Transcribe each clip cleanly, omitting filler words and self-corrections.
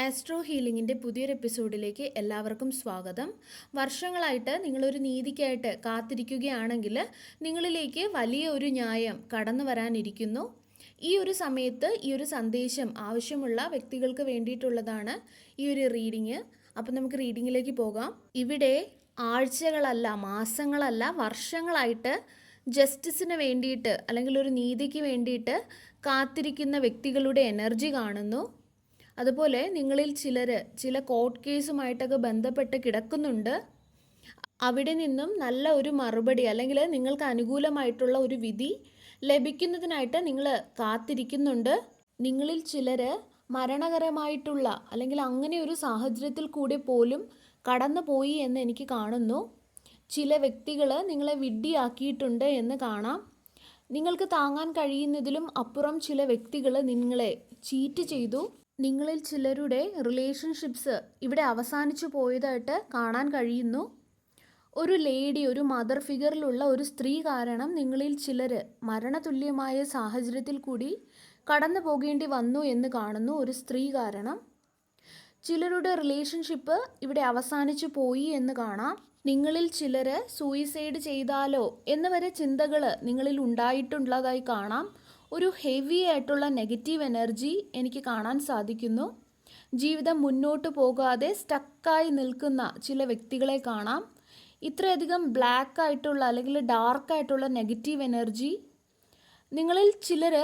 Astro ഹീലിംഗിൻ്റെ പുതിയൊരു എപ്പിസോഡിലേക്ക് എല്ലാവർക്കും സ്വാഗതം. വർഷങ്ങളായിട്ട് നിങ്ങളൊരു നീതിക്കായിട്ട് കാത്തിരിക്കുകയാണെങ്കിൽ നിങ്ങളിലേക്ക് വലിയ ഒരു ന്യായം കടന്നു വരാനിരിക്കുന്നു. ഈ ഒരു സമയത്ത് ഈ ഒരു സന്ദേശം ആവശ്യമുള്ള വ്യക്തികൾക്ക് വേണ്ടിയിട്ടുള്ളതാണ് ഈ ഒരു റീഡിങ്. അപ്പം നമുക്ക് റീഡിങ്ങിലേക്ക് പോകാം. ഇവിടെ ആഴ്ചകളല്ല, മാസങ്ങളല്ല, വർഷങ്ങളായിട്ട് ജസ്റ്റിസിന് വേണ്ടിയിട്ട് അല്ലെങ്കിൽ ഒരു നീതിക്ക് വേണ്ടിയിട്ട് കാത്തിരിക്കുന്ന വ്യക്തികളുടെ എനർജി കാണുന്നു. അതുപോലെ നിങ്ങളിൽ ചില കോർട്ട് കേസുമായിട്ടൊക്കെ ബന്ധപ്പെട്ട് കിടക്കുന്നുണ്ട്. അവിടെ നിന്നും നല്ല ഒരു മറുപടി അല്ലെങ്കിൽ നിങ്ങൾക്ക് അനുകൂലമായിട്ടുള്ള ഒരു വിധി ലഭിക്കുന്നതിനായിട്ട് നിങ്ങൾ കാത്തിരിക്കുന്നുണ്ട്. നിങ്ങളിൽ ചിലർ മരണകരമായിട്ടുള്ള അല്ലെങ്കിൽ അങ്ങനെ ഒരു സാഹചര്യത്തിൽ കൂടെ പോലും കടന്നു പോയി എന്ന് എനിക്ക് കാണുന്നു. ചില വ്യക്തികൾ നിങ്ങളെ വിഡ്ഢിയാക്കിയിട്ടുണ്ട് എന്ന് കാണാം. നിങ്ങൾക്ക് താങ്ങാൻ കഴിയുന്നതിലും അപ്പുറം ചില വ്യക്തികൾ നിങ്ങളെ ചീറ്റ് ചെയ്തു. നിങ്ങളിൽ ചിലരുടെ റിലേഷൻഷിപ്സ് ഇവിടെ അവസാനിച്ചു പോയതായിട്ട് കാണാൻ കഴിയുന്നു. ഒരു ലേഡി, ഒരു മദർ ഫിഗറിലുള്ള ഒരു സ്ത്രീ കാരണം നിങ്ങളിൽ ചിലർ മരണതുല്യമായ സാഹചര്യത്തിൽ കൂടി കടന്നു പോകേണ്ടി വന്നു എന്ന് കാണുന്നു. ഒരു സ്ത്രീ കാരണം ചിലരുടെ റിലേഷൻഷിപ്പ് ഇവിടെ അവസാനിച്ചു പോയി എന്ന് കാണാം. നിങ്ങളിൽ ചിലർ സൂയിസൈഡ് ചെയ്താലോ എന്ന് വരെ ചിന്തകൾ നിങ്ങളിൽ ഉണ്ടായിട്ടുള്ളതായി കാണാം. ഒരു ഹെവി ആയിട്ടുള്ള നെഗറ്റീവ് എനർജി എനിക്ക് കാണാൻ സാധിക്കുന്നു. ജീവിതം മുന്നോട്ട് പോകാതെ സ്റ്റക്കായി നിൽക്കുന്ന ചില വ്യക്തികളെ കാണാം. ഇത്രയധികം ബ്ലാക്ക് ആയിട്ടുള്ള അല്ലെങ്കിൽ ഡാർക്കായിട്ടുള്ള നെഗറ്റീവ് എനർജി, നിങ്ങളിൽ ചിലർ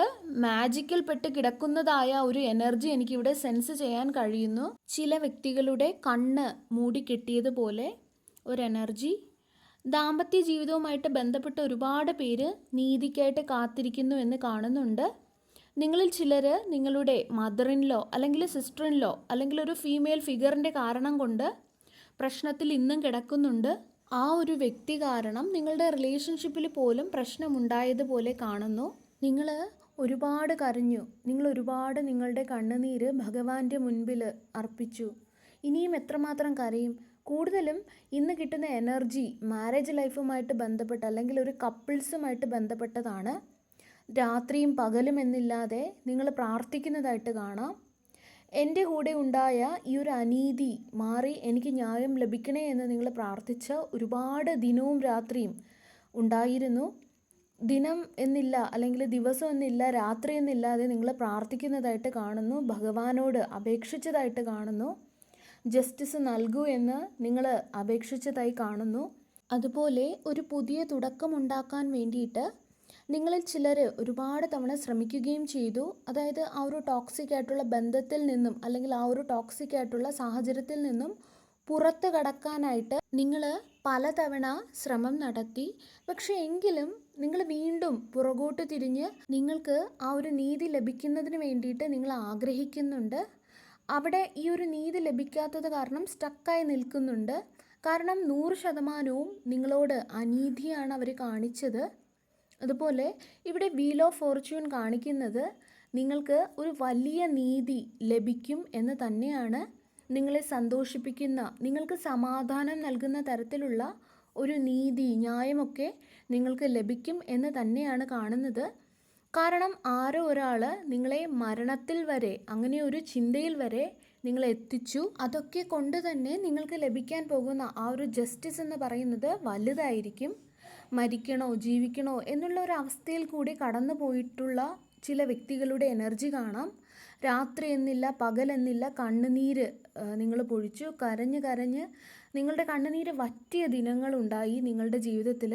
മാജിക്കിൽ പെട്ട് കിടക്കുന്നതായ ഒരു എനർജി എനിക്കിവിടെ സെൻസ് ചെയ്യാൻ കഴിയുന്നു. ചില വ്യക്തികളുടെ കണ്ണ് മൂടിക്കെട്ടിയതുപോലെ ഒരു എനർജി. ദാമ്പത്യ ജീവിതവുമായിട്ട് ബന്ധപ്പെട്ട ഒരുപാട് പേര് നീതിക്കായിട്ട് കാത്തിരിക്കുന്നു എന്ന് കാണുന്നുണ്ട്. നിങ്ങളിൽ ചിലർ നിങ്ങളുടെ മദർ ഇൻ ലോ അല്ലെങ്കിൽ സിസ്റ്റർ ഇൻ ലോ അല്ലെങ്കിൽ ഒരു ഫീമെയിൽ ഫിഗറിൻ്റെ കാരണം കൊണ്ട് പ്രശ്നത്തിൽ ഇന്നും കിടക്കുന്നുണ്ട്. ആ ഒരു വ്യക്തി കാരണം നിങ്ങളുടെ റിലേഷൻഷിപ്പിൽ പോലും പ്രശ്നമുണ്ടായതുപോലെ കാണുന്നു. നിങ്ങൾ ഒരുപാട് കരഞ്ഞു, നിങ്ങളുടെ കണ്ണുനീര് ഭഗവാന്റെ മുൻപിൽ അർപ്പിച്ചു. ഇനിയും എത്രമാത്രം കരയും? കൂടുതലും ഇന്ന് കിട്ടുന്ന എനർജി മാരേജ് ലൈഫുമായിട്ട് ബന്ധപ്പെട്ട് അല്ലെങ്കിൽ ഒരു കപ്പിൾസുമായിട്ട് ബന്ധപ്പെട്ടതാണ്. രാത്രിയും പകലും എന്നില്ലാതെ നിങ്ങൾ പ്രാർത്ഥിക്കുന്നതായിട്ട് കാണാം. എൻ്റെ കൂടെ ഉണ്ടായ ഈ ഒരു അനീതി മാറി എനിക്ക് ന്യായം ലഭിക്കണേ എന്ന് നിങ്ങൾ പ്രാർത്ഥിച്ച ഒരുപാട് ദിനവും രാത്രിയും ഉണ്ടായിരുന്നു. ദിനം എന്നില്ല അല്ലെങ്കിൽ ദിവസം എന്നില്ല, രാത്രി എന്നില്ലാതെ നിങ്ങൾ പ്രാർത്ഥിക്കുന്നതായിട്ട് കാണുന്നു. ഭഗവാനോട് അപേക്ഷിച്ചതായിട്ട് കാണുന്നു. ജസ്റ്റിസ് നൽകൂ എന്ന് നിങ്ങൾ അപേക്ഷിച്ചതായി കാണുന്നു. അതുപോലെ ഒരു പുതിയ തുടക്കമുണ്ടാക്കാൻ വേണ്ടിയിട്ട് നിങ്ങളിൽ ചിലർ ഒരുപാട് തവണ ശ്രമിക്കുകയും ചെയ്തു. അതായത് ആ ഒരു ടോക്സിക് ആയിട്ടുള്ള ബന്ധത്തിൽ നിന്നും അല്ലെങ്കിൽ ആ ഒരു ടോക്സിക് ആയിട്ടുള്ള സാഹചര്യത്തിൽ നിന്നും പുറത്ത് കടക്കാനായിട്ട് നിങ്ങൾ പലതവണ ശ്രമം നടത്തി. പക്ഷേ എങ്കിലും നിങ്ങൾ വീണ്ടും പുറകോട്ട് തിരിഞ്ഞ് നിങ്ങൾക്ക് ആ ഒരു നീതി ലഭിക്കുന്നതിന് വേണ്ടിയിട്ട് നിങ്ങൾ ആഗ്രഹിക്കുന്നുണ്ട്. അവിടെ ഈ ഒരു നീതി ലഭിക്കാത്തത് കാരണം സ്റ്റക്കായി നിൽക്കുന്നുണ്ട്. കാരണം 100% നിങ്ങളോട് അനീതിയാണ് അവർ കാണിച്ചത്. അതുപോലെ ഇവിടെ വീൽ ഓഫ് ഫോർച്യൂൺ കാണിക്കുന്നത് നിങ്ങൾക്ക് ഒരു വലിയ നീതി ലഭിക്കും എന്ന് തന്നെയാണ്. നിങ്ങളെ സന്തോഷിപ്പിക്കുന്ന, നിങ്ങൾക്ക് സമാധാനം നൽകുന്ന തരത്തിലുള്ള ഒരു നീതി, ന്യായമൊക്കെ നിങ്ങൾക്ക് ലഭിക്കും എന്ന് തന്നെയാണ് കാണുന്നത്. കാരണം ആരോ ഒരാൾ നിങ്ങളെ മരണത്തിൽ വരെ, അങ്ങനെ ഒരു ചിന്തയിൽ വരെ നിങ്ങളെ എത്തിച്ചു. അതൊക്കെ കൊണ്ട് തന്നെ നിങ്ങൾക്ക് ലഭിക്കാൻ പോകുന്ന ആ ഒരു ജസ്റ്റിസ് എന്ന് പറയുന്നത് വലുതായിരിക്കും. മരിക്കണോ ജീവിക്കണോ എന്നുള്ള ഒരു അവസ്ഥയിൽ കൂടി കടന്നു പോയിട്ടുള്ള ചില വ്യക്തികളുടെ എനർജി കാണാം. രാത്രി എന്നില്ല, പകലെന്നില്ല, കണ്ണുനീര് നിങ്ങൾ പൊഴിച്ചു. കരഞ്ഞ് നിങ്ങളുടെ കണ്ണുനീര് വറ്റിയ ദിനങ്ങളുണ്ടായി നിങ്ങളുടെ ജീവിതത്തിൽ.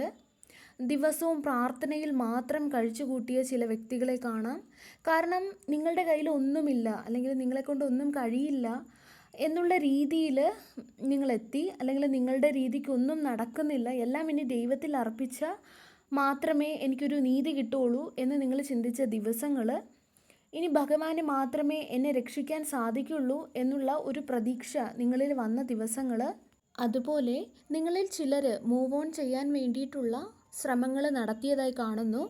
ദിവസവും പ്രാർത്ഥനയിൽ മാത്രം കഴിച്ചു കൂട്ടിയ ചില വ്യക്തികളെ കാണാം. കാരണം നിങ്ങളുടെ കയ്യിൽ ഒന്നുമില്ല അല്ലെങ്കിൽ നിങ്ങളെക്കൊണ്ട് ഒന്നും കഴിയില്ല എന്നുള്ള രീതിയിൽ നിങ്ങളെത്തി. അല്ലെങ്കിൽ നിങ്ങളുടെ രീതിക്കൊന്നും നടക്കുന്നില്ല, എല്ലാം ഇനി ദൈവത്തിൽ അർപ്പിച്ച മാത്രമേ എനിക്കൊരു നീതി കിട്ടുകയുള്ളൂ എന്ന് നിങ്ങൾ ചിന്തിച്ച ദിവസങ്ങൾ, ഇനി ഭഗവാന് മാത്രമേ എന്നെ രക്ഷിക്കാൻ സാധിക്കുള്ളൂ എന്നുള്ള ഒരു പ്രതീക്ഷ നിങ്ങളിൽ വന്ന ദിവസങ്ങൾ. അതുപോലെ നിങ്ങളിൽ ചിലർ മൂവ് ഓൺ ചെയ്യാൻ വേണ്ടിയിട്ടുള്ള ശ്രമങ്ങൾ നടത്തിയതായി കാണുന്നു.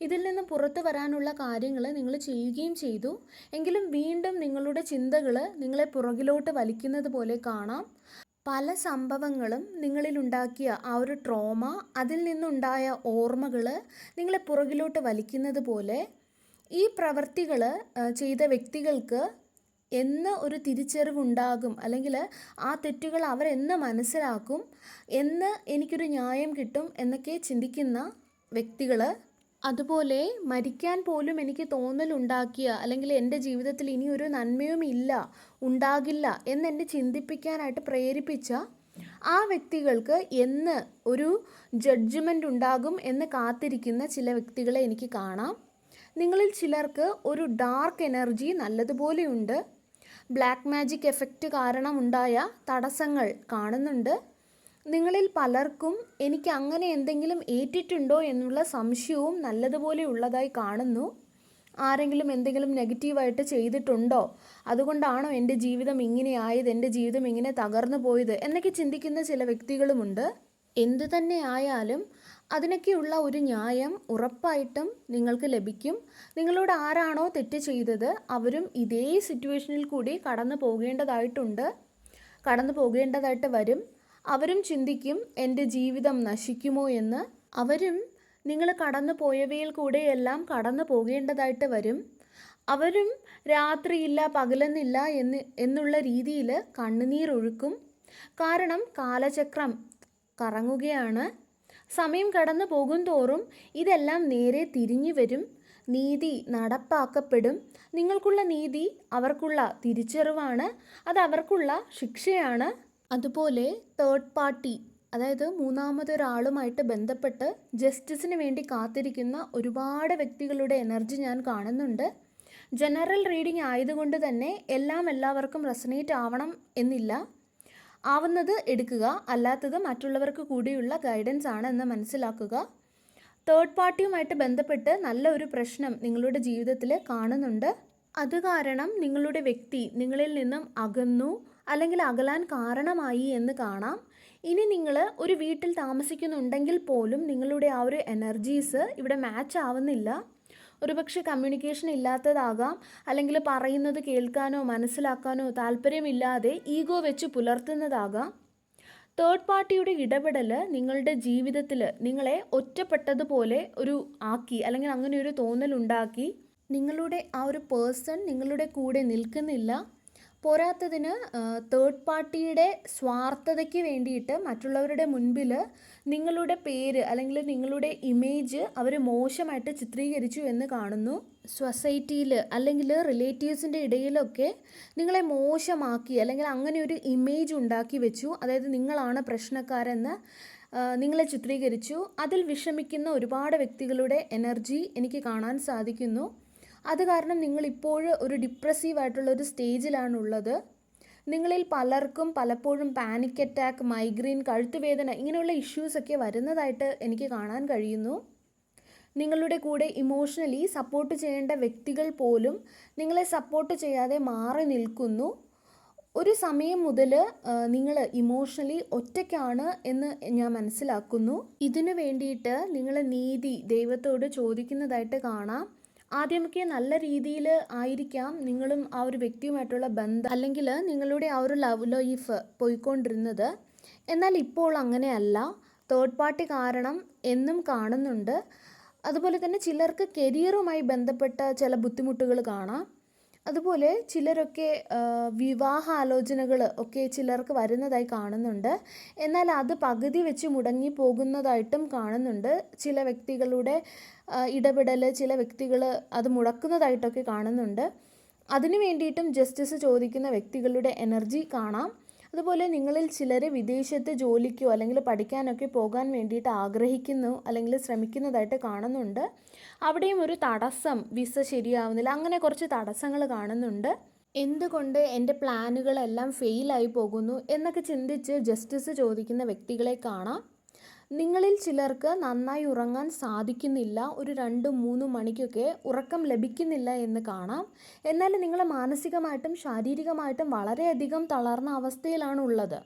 ഇതിൽ നിന്ന് പുറത്തു വരാനുള്ള കാര്യങ്ങൾ നിങ്ങൾ ചെയ്യുകയും ചെയ്തു. എങ്കിലും വീണ്ടും നിങ്ങളുടെ ചിന്തകൾ നിങ്ങളെ പുറകിലോട്ട് വലിക്കുന്നത് പോലെ കാണാം. പല സംഭവങ്ങളും നിങ്ങളിലുണ്ടാക്കിയ ആ ഒരു ട്രോമ, അതിൽ നിന്നുണ്ടായ ഓർമ്മകൾ നിങ്ങളെ പുറകിലോട്ട് വലിക്കുന്നത് പോലെ ഈ പ്രവൃത്തികൾ ചെയ്ത വ്യക്തികൾക്ക് എന്ന് ഒരു തിരിച്ചറിവുണ്ടാകും, അല്ലെങ്കിൽ ആ തെറ്റുകൾ അവരെന്ന് മനസ്സിലാക്കും, എന്ന് എനിക്കൊരു ന്യായം കിട്ടും എന്നൊക്കെ ചിന്തിക്കുന്ന വ്യക്തികൾ, അതുപോലെ മരിക്കാൻ പോലും എനിക്ക് തോന്നലുണ്ടാക്കിയ, അല്ലെങ്കിൽ എൻ്റെ ജീവിതത്തിൽ ഇനി ഒരു നന്മയും ഇല്ല, ഉണ്ടാകില്ല എന്നെന്നെ ചിന്തിപ്പിക്കാനായിട്ട് പ്രേരിപ്പിച്ച ആ വ്യക്തികൾക്ക് എന്ന് ഒരു ജഡ്ജ്മെൻ്റ് ഉണ്ടാകും എന്ന് കാത്തിരിക്കുന്ന ചില വ്യക്തികളെ എനിക്ക് കാണാം. നിങ്ങളിൽ ചിലർക്ക് ഒരു ഡാർക്ക് എനർജി നല്ലതുപോലെയുണ്ട്. ബ്ലാക്ക് മാജിക് എഫക്റ്റ് കാരണം ഉണ്ടായ തടസ്സങ്ങൾ കാണുന്നുണ്ട്. നിങ്ങളിൽ പലർക്കും എനിക്ക് അങ്ങനെ എന്തെങ്കിലും ഏറ്റിട്ടുണ്ടോ എന്നുള്ള സംശയവും നല്ലതുപോലെ ഉള്ളതായി കാണുന്നു. ആരെങ്കിലും എന്തെങ്കിലും നെഗറ്റീവായിട്ട് ചെയ്തിട്ടുണ്ടോ, അതുകൊണ്ടാണോ എൻ്റെ ജീവിതം ഇങ്ങനെയായത്, എൻ്റെ ജീവിതം ഇങ്ങനെ തകർന്നു പോയത് എന്നൊക്കെ ചിന്തിക്കുന്ന ചില വ്യക്തികളുമുണ്ട്. എന്തു തന്നെ ആയാലും അതിനൊക്കെയുള്ള ഒരു ന്യായം ഉറപ്പായിട്ടും നിങ്ങൾക്ക് ലഭിക്കും. നിങ്ങളോട് ആരാണോ തെറ്റ് ചെയ്തത് അവരും ഇതേ സിറ്റുവേഷനിൽ കൂടി കടന്നു പോകേണ്ടതായിട്ട് വരും. അവരും ചിന്തിക്കും എൻ്റെ ജീവിതം നശിക്കുമോ എന്ന്. അവരും നിങ്ങൾ കടന്നു പോയവയിൽ കൂടെയെല്ലാം കടന്നു പോകേണ്ടതായിട്ട് വരും. അവരും രാത്രിയില്ല പകലെന്നില്ല എന്നുള്ള രീതിയിൽ കണ്ണുനീരൊഴുക്കും. കാരണം കാലചക്രം കറങ്ങുകയാണ്. സമയം കടന്നു പോകും തോറും ഇതെല്ലാം നേരെ തിരിഞ്ഞു വരും. നീതി നടപ്പാക്കപ്പെടും. നിങ്ങൾക്കുള്ള നീതി അവർക്കുള്ള തിരിച്ചറിവാണ്, അത് അവർക്കുള്ള ശിക്ഷയാണ്. അതുപോലെ തേർഡ് പാർട്ടി, അതായത് മൂന്നാമതൊരാളുമായിട്ട് ബന്ധപ്പെട്ട് ജസ്റ്റിസിന് വേണ്ടി കാത്തിരിക്കുന്ന ഒരുപാട് വ്യക്തികളുടെ എനർജി ഞാൻ കാണുന്നുണ്ട്. ജനറൽ റീഡിംഗ് ആയതുകൊണ്ട് തന്നെ എല്ലാവർക്കും റെസനേറ്റ് ആവണം എന്നില്ല. ആവുന്നത് എടുക്കുക, അല്ലാത്തത് മറ്റുള്ളവർക്ക് കൂടിയുള്ള ഗൈഡൻസ് ആണ് എന്ന് മനസ്സിലാക്കുക. തേർഡ് പാർട്ടിയുമായിട്ട് ബന്ധപ്പെട്ട് നല്ല ഒരു പ്രശ്നം നിങ്ങളുടെ ജീവിതത്തിൽ കാണുന്നുണ്ട്. അത് കാരണം നിങ്ങളുടെ വ്യക്തി നിങ്ങളിൽ നിന്നും അകന്നു, അല്ലെങ്കിൽ അകലാൻ കാരണമായി എന്ന് കാണാം. ഇനി നിങ്ങൾ ഒരു വീട്ടിൽ താമസിക്കുന്നുണ്ടെങ്കിൽ പോലും നിങ്ങളുടെ ആ ഒരു എനർജീസ് ഇവിടെ മാച്ച് ആവുന്നില്ല. ഒരുപക്ഷെ കമ്മ്യൂണിക്കേഷൻ ഇല്ലാത്തതാകാം, അല്ലെങ്കിൽ പറയുന്നത് കേൾക്കാനോ മനസ്സിലാക്കാനോ താല്പര്യമില്ലാതെ ഈഗോ വെച്ച് പുലർത്തുന്നതാകാം. തേർഡ് പാർട്ടിയുടെ ഇടപെടൽ നിങ്ങളുടെ ജീവിതത്തിൽ നിങ്ങളെ ഒറ്റപ്പെട്ടതുപോലെ ആക്കി, അല്ലെങ്കിൽ അങ്ങനെ ഒരു തോന്നലുണ്ടാക്കി. നിങ്ങളുടെ ആ ഒരു പേഴ്സൺ നിങ്ങളുടെ കൂടെ നിൽക്കുന്നില്ല. പോരാത്തതിന് തേർഡ് പാർട്ടിയുടെ സ്വാർത്ഥതയ്ക്ക് വേണ്ടിയിട്ട് മറ്റുള്ളവരുടെ മുൻപിൽ നിങ്ങളുടെ പേര് അല്ലെങ്കിൽ നിങ്ങളുടെ ഇമേജ് അവർ മോശമായിട്ട് ചിത്രീകരിച്ചു എന്ന് കാണുന്നു. സൊസൈറ്റിയിൽ അല്ലെങ്കിൽ റിലേറ്റീവ്സിൻ്റെ ഇടയിലൊക്കെ നിങ്ങളെ മോശമാക്കി, അല്ലെങ്കിൽ അങ്ങനെ ഒരു ഇമേജ് ഉണ്ടാക്കി വെച്ചു. അതായത് നിങ്ങളാണ് പ്രശ്നക്കാരെന്ന് നിങ്ങളെ ചിത്രീകരിച്ചു. അതിൽ വിഷമിക്കുന്ന ഒരുപാട് വ്യക്തികളുടെ എനർജി എനിക്ക് കാണാൻ സാധിക്കുന്നു. അത് കാരണം നിങ്ങളിപ്പോഴും ഒരു ഡിപ്രസീവായിട്ടുള്ള ഒരു സ്റ്റേജിലാണുള്ളത്. നിങ്ങളിൽ പലർക്കും പലപ്പോഴും പാനിക് അറ്റാക്ക്, മൈഗ്രെയിൻ, കഴുത്തുവേദന ഇങ്ങനെയുള്ള ഇഷ്യൂസൊക്കെ വരുന്നതായിട്ട് എനിക്ക് കാണാൻ കഴിയുന്നു. നിങ്ങളുടെ കൂടെ ഇമോഷണലി സപ്പോർട്ട് ചെയ്യേണ്ട വ്യക്തികൾ പോലും നിങ്ങളെ സപ്പോർട്ട് ചെയ്യാതെ മാറി നിൽക്കുന്നു. ഒരു സമയം മുതൽ നിങ്ങൾ ഇമോഷണലി ഒറ്റയ്ക്കാണ് എന്ന് ഞാൻ മനസ്സിലാക്കുന്നു. ഇതിനു വേണ്ടിയിട്ട് നിങ്ങൾ നീതി ദൈവത്തോട് ചോദിക്കുന്നതായിട്ട് കാണാം. ആദ്യമൊക്കെ നല്ല രീതിയിൽ ആയിരിക്കാം നിങ്ങളും ആ ഒരു വ്യക്തിയുമായിട്ടുള്ള ബന്ധം, അല്ലെങ്കിൽ നിങ്ങളുടെ ആ ഒരു ലവ് ലൈഫ് പോയിക്കൊണ്ടിരുന്നത്. എന്നാൽ ഇപ്പോൾ അങ്ങനെയല്ല. തേർഡ് പാർട്ടി കാരണം എന്നും കാണുന്നുണ്ട്. അതുപോലെ തന്നെ ചിലർക്ക് കരിയറുമായി ബന്ധപ്പെട്ട ചില ബുദ്ധിമുട്ടുകൾ കാണാം. അതുപോലെ ചിലരൊക്കെ വിവാഹാലോചനകൾ ഒക്കെ ചിലർക്ക് വരുന്നതായി കാണുന്നുണ്ട്. എന്നാൽ അത് പകുതി വെച്ച് മുടങ്ങി പോകുന്നതായിട്ടും കാണുന്നുണ്ട്. ചില വ്യക്തികളുടെ ഇടപെടൽ, ചില വ്യക്തികൾ അത് മുടക്കുന്നതായിട്ടൊക്കെ കാണുന്നുണ്ട്. അതിനു വേണ്ടിയിട്ടും ജസ്റ്റിസ് ചോദിക്കുന്ന വ്യക്തികളുടെ എനർജി കാണാം. അതുപോലെ നിങ്ങളിൽ ചിലർ വിദേശത്ത് ജോലിക്കോ അല്ലെങ്കിൽ പഠിക്കാനൊക്കെ പോകാൻ വേണ്ടിയിട്ട് ആഗ്രഹിക്കുന്നു, അല്ലെങ്കിൽ ശ്രമിക്കുന്നതായിട്ട് കാണുന്നുണ്ട്. അവിടെയും ഒരു തടസ്സം, വിസ ശരിയാവുന്നില്ല, അങ്ങനെ കുറച്ച് തടസ്സങ്ങൾ കാണുന്നുണ്ട്. എന്തുകൊണ്ട് എൻ്റെ പ്ലാനുകളെല്ലാം ഫെയിലായി പോകുന്നു എന്നൊക്കെ ചിന്തിച്ച് ജസ്റ്റിസ് ചോദിക്കുന്ന വ്യക്തികളെ കാണാം. നിങ്ങളിൽ ചിലർക്ക് നന്നായി ഉറങ്ങാൻ സാധിക്കുന്നില്ല. ഒരു 2-3 മണിക്കൊക്കെ ഉറക്കം ലഭിക്കുന്നില്ല എന്ന് കാണാം. എന്നാൽ നിങ്ങൾ മാനസികമായിട്ടും ശാരീരികമായിട്ടും വളരെയധികം തളർന്ന അവസ്ഥയിലാണ് ഉള്ളത്.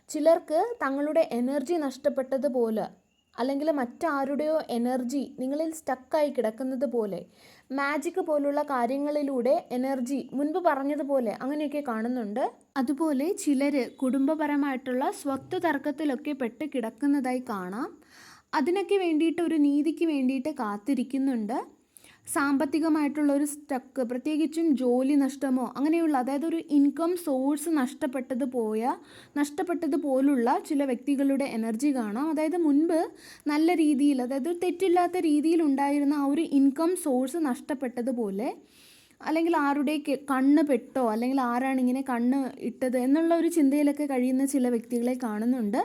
ചിലർക്ക് തങ്ങളുടെ എനർജി നഷ്ടപ്പെട്ടതുപോലെ, അല്ലെങ്കിൽ മറ്റാരുടെയോ എനർജി നിങ്ങളിൽ സ്റ്റക്കായി കിടക്കുന്നത് പോലെ, മാജിക് പോലുള്ള കാര്യങ്ങളിലൂടെ എനർജി മുൻപ് പറഞ്ഞതുപോലെ അങ്ങനെയൊക്കെ കാണുന്നുണ്ട്. അതുപോലെ ചിലർ കുടുംബപരമായിട്ടുള്ള സ്വത്ത് തർക്കത്തിലൊക്കെ പെട്ട് കിടക്കുന്നതായി കാണാം. അതിനൊക്കെ വേണ്ടിയിട്ട്, ഒരു നീതിക്ക് വേണ്ടിയിട്ട് കാത്തിരിക്കുന്നുണ്ട്. സാമ്പത്തികമായിട്ടുള്ള ഒരു സ്റ്റക്ക്, പ്രത്യേകിച്ചും ജോലി നഷ്ടമോ അങ്ങനെയുള്ള, അതായത് ഒരു ഇൻകം സോഴ്സ് നഷ്ടപ്പെട്ടത് പോലുള്ള ചില വ്യക്തികളുടെ എനർജി കാണാം. അതായത് മുൻപ് നല്ല രീതിയിൽ, അതായത് തെറ്റില്ലാത്ത രീതിയിൽ ഉണ്ടായിരുന്ന ആ ഒരു ഇൻകം സോഴ്സ് നഷ്ടപ്പെട്ടതുപോലെ, അല്ലെങ്കിൽ ആരുടെ കണ്ണ് പെട്ടോ, അല്ലെങ്കിൽ ആരാണ് ഇങ്ങനെ കണ്ണ് ഇട്ടത് എന്നുള്ള ഒരു ചിന്തയിലൊക്കെ കഴിയുന്ന ചില വ്യക്തികളെ കാണുന്നുണ്ട്.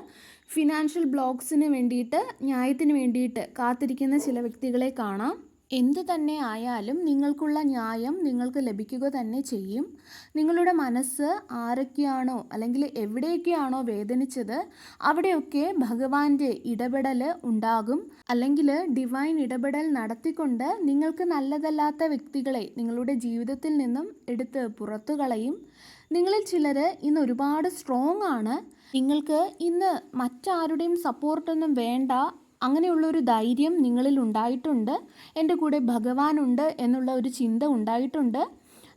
ഫിനാൻഷ്യൽ ബ്ലോക്സിന് വേണ്ടിയിട്ട്, ന്യായത്തിന് വേണ്ടിയിട്ട് കാത്തിരിക്കുന്ന ചില വ്യക്തികളെ കാണാം. എന്ത് തന്നെ ആയാലും നിങ്ങൾക്കുള്ള ന്യായം നിങ്ങൾക്ക് ലഭിക്കുക തന്നെ ചെയ്യും. നിങ്ങളുടെ മനസ്സ് ആരൊക്കെയാണോ അല്ലെങ്കിൽ എവിടെയൊക്കെയാണോ വേദനിച്ചത് അവിടെയൊക്കെ ഭഗവാന്റെ ഇടപെടൽ ഉണ്ടാകും. അല്ലെങ്കിൽ ഡിവൈൻ ഇടപെടൽ നടത്തിക്കൊണ്ട് നിങ്ങൾക്ക് നല്ലതല്ലാത്ത വ്യക്തികളെ നിങ്ങളുടെ ജീവിതത്തിൽ നിന്നും എടുത്ത് പുറത്തു കളയും. നിങ്ങളിൽ ചിലർ ഇന്ന് ഒരുപാട് സ്ട്രോങ് ആണ്. നിങ്ങൾക്ക് ഇന്ന് മറ്റാരുടെയും സപ്പോർട്ടൊന്നും വേണ്ട, അങ്ങനെയുള്ളൊരു ധൈര്യം നിങ്ങളിൽ ഉണ്ടായിട്ടുണ്ട്. എൻ്റെ കൂടെ ഭഗവാനുണ്ട് എന്നുള്ള ഒരു ചിന്ത ഉണ്ടായിട്ടുണ്ട്.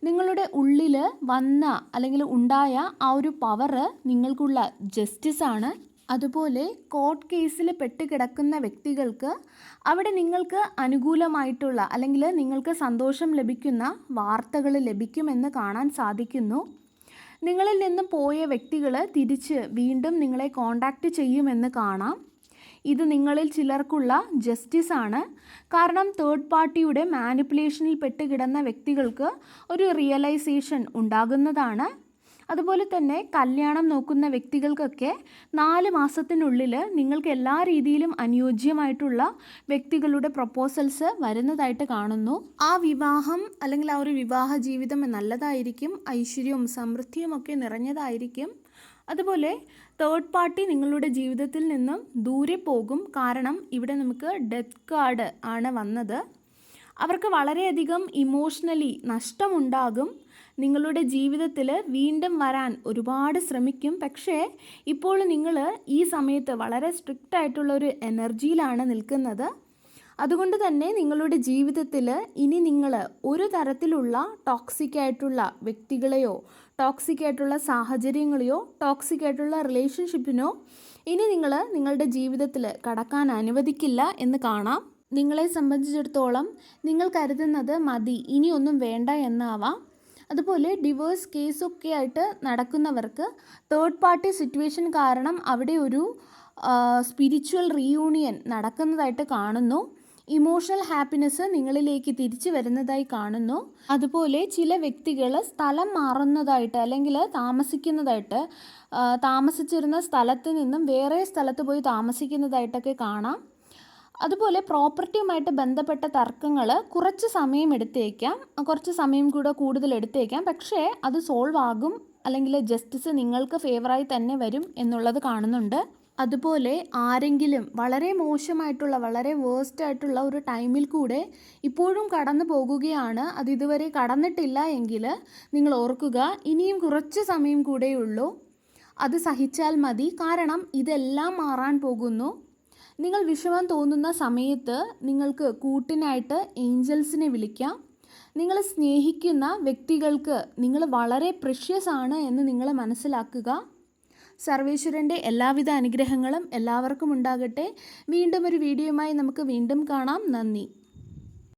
നിങ്ങളുടെ ഉള്ളിൽ വന്ന അല്ലെങ്കിൽ ഉണ്ടായ ആ ഒരു പവർ നിങ്ങൾക്കുള്ള ജസ്റ്റിസാണ്. അതുപോലെ കോർട്ട് കേസിൽ പെട്ടുകിടക്കുന്ന വ്യക്തികൾക്ക് അവിടെ നിങ്ങൾക്ക് അനുകൂലമായിട്ടുള്ള അല്ലെങ്കിൽ നിങ്ങൾക്ക് സന്തോഷം ലഭിക്കുന്ന വാർത്തകൾ ലഭിക്കുമെന്ന് കാണാൻ സാധിക്കുന്നു. നിങ്ങളിൽ നിന്നും പോയ വ്യക്തികൾ തിരിച്ച് വീണ്ടും നിങ്ങളെ കോണ്ടാക്റ്റ് ചെയ്യുമെന്ന് കാണാം. ഇത് നിങ്ങളിൽ ചിലർക്കുള്ള ജസ്റ്റിസാണ്. കാരണം തേർഡ് പാർട്ടിയുടെ മാനിപ്പുലേഷനിൽ പെട്ടുകിടന്ന വ്യക്തികൾക്ക് ഒരു റിയലൈസേഷൻ ഉണ്ടാകുന്നതാണ്. അതുപോലെ തന്നെ കല്യാണം നോക്കുന്ന വ്യക്തികൾക്കൊക്കെ 4 മാസത്തിനുള്ളിൽ നിങ്ങൾക്ക് എല്ലാ രീതിയിലും അനുയോജ്യമായിട്ടുള്ള വ്യക്തികളുടെ പ്രപ്പോസൽസ് വരുന്നതായിട്ട് കാണുന്നു. ആ വിവാഹം അല്ലെങ്കിൽ ആ ഒരു വിവാഹ ജീവിതം നല്ലതായിരിക്കും, ഐശ്വര്യവും സമൃദ്ധിയും ഒക്കെ നിറഞ്ഞതായിരിക്കും. അതുപോലെ തേർഡ് പാർട്ടി നിങ്ങളുടെ ജീവിതത്തിൽ നിന്നും ദൂരെ പോകും. കാരണം ഇവിടെ നമുക്ക് ഡെത്ത് കാർഡ് ആണ് വന്നത്. അവർക്ക് വളരെയധികം ഇമോഷണലി നഷ്ടമുണ്ടാകും. നിങ്ങളുടെ ജീവിതത്തിൽ വീണ്ടും വരാൻ ഒരുപാട് ശ്രമിക്കും. പക്ഷേ ഇപ്പോൾ നിങ്ങൾ ഈ സമയത്ത് വളരെ സ്ട്രിക്റ്റ് ആയിട്ടുള്ള ഒരു എനർജിയിലാണ് നിൽക്കുന്നത്. അതുകൊണ്ട് തന്നെ നിങ്ങളുടെ ജീവിതത്തിൽ ഇനി നിങ്ങൾ ഒരു തരത്തിലുള്ള ടോക്സിക് ആയിട്ടുള്ള വ്യക്തികളെയോ ടോക്സിക് ആയിട്ടുള്ള സാഹചര്യങ്ങളെയോ ടോക്സിക് ആയിട്ടുള്ള റിലേഷൻഷിപ്പിനോ ഇനി നിങ്ങൾ നിങ്ങളുടെ ജീവിതത്തിൽ കടക്കാൻ അനുവദിക്കില്ല എന്ന് കാണാം. നിങ്ങളെ സംബന്ധിച്ചിടത്തോളം നിങ്ങൾ കരുതുന്നത് മതി, ഇനിയൊന്നും വേണ്ട എന്നാവാം. അതുപോലെ ഡിവോഴ്സ് കേസൊക്കെ ആയിട്ട് നടക്കുന്നവർക്ക് തേർഡ് പാർട്ടി സിറ്റുവേഷൻ കാരണം അവിടെ ഒരു സ്പിരിച്വൽ റീയൂണിയൻ നടക്കുന്നതായിട്ട് കാണുന്നു. ഇമോഷണൽ ഹാപ്പിനെസ് നിങ്ങളിലേക്ക് തിരിച്ചു വരുന്നതായി കാണുന്നു. അതുപോലെ ചില വ്യക്തികൾ സ്ഥലം മാറുന്നതായിട്ട് അല്ലെങ്കിൽ താമസിച്ചിരുന്ന സ്ഥലത്ത് നിന്നും വേറെ സ്ഥലത്ത് പോയി താമസിക്കുന്നതായിട്ടൊക്കെ കാണാം. അതുപോലെ പ്രോപ്പർട്ടിയുമായിട്ട് ബന്ധപ്പെട്ട തർക്കങ്ങൾ കുറച്ച് സമയം എടുത്തേക്കാം, കുറച്ച് സമയം കൂടുതൽ എടുത്തേക്കാം. പക്ഷേ അത് സോൾവ് ആകും, അല്ലെങ്കിൽ ജസ്റ്റിസ് നിങ്ങൾക്ക് ഫേവറായി തന്നെ വരും എന്നുള്ളത് കാണുന്നുണ്ട്. അതുപോലെ ആരെങ്കിലും വളരെ മോശമായിട്ടുള്ള, വളരെ വേഴ്സ്റ്റ് ആയിട്ടുള്ള ഒരു ടൈമിൽ കൂടെ ഇപ്പോഴും കടന്നു പോകുകയാണ്, അത് ഇതുവരെ കടന്നിട്ടില്ല എങ്കിൽ നിങ്ങൾ ഓർക്കുക, ഇനിയും കുറച്ച് സമയം കൂടെയുള്ളൂ. അത് സഹിച്ചാൽ മതി. കാരണം ഇതെല്ലാം മാറാൻ പോകുന്നു. നിങ്ങൾ വിഷമം തോന്നുന്ന സമയത്ത് നിങ്ങൾക്ക് കൂട്ടിനായിട്ട് ഏഞ്ചൽസിനെ വിളിക്കാം. നിങ്ങൾ സ്നേഹിക്കുന്ന വ്യക്തികൾക്ക് നിങ്ങൾ വളരെ പ്രഷ്യസ് ആണ് എന്ന് നിങ്ങൾ മനസ്സിലാക്കുക. സർവേശ്വരൻ്റെ എല്ലാവിധ അനുഗ്രഹങ്ങളും എല്ലാവർക്കും ഉണ്ടാകട്ടെ. വീണ്ടും ഒരു വീഡിയോയുമായി നമുക്ക് വീണ്ടും കാണാം. നന്ദി.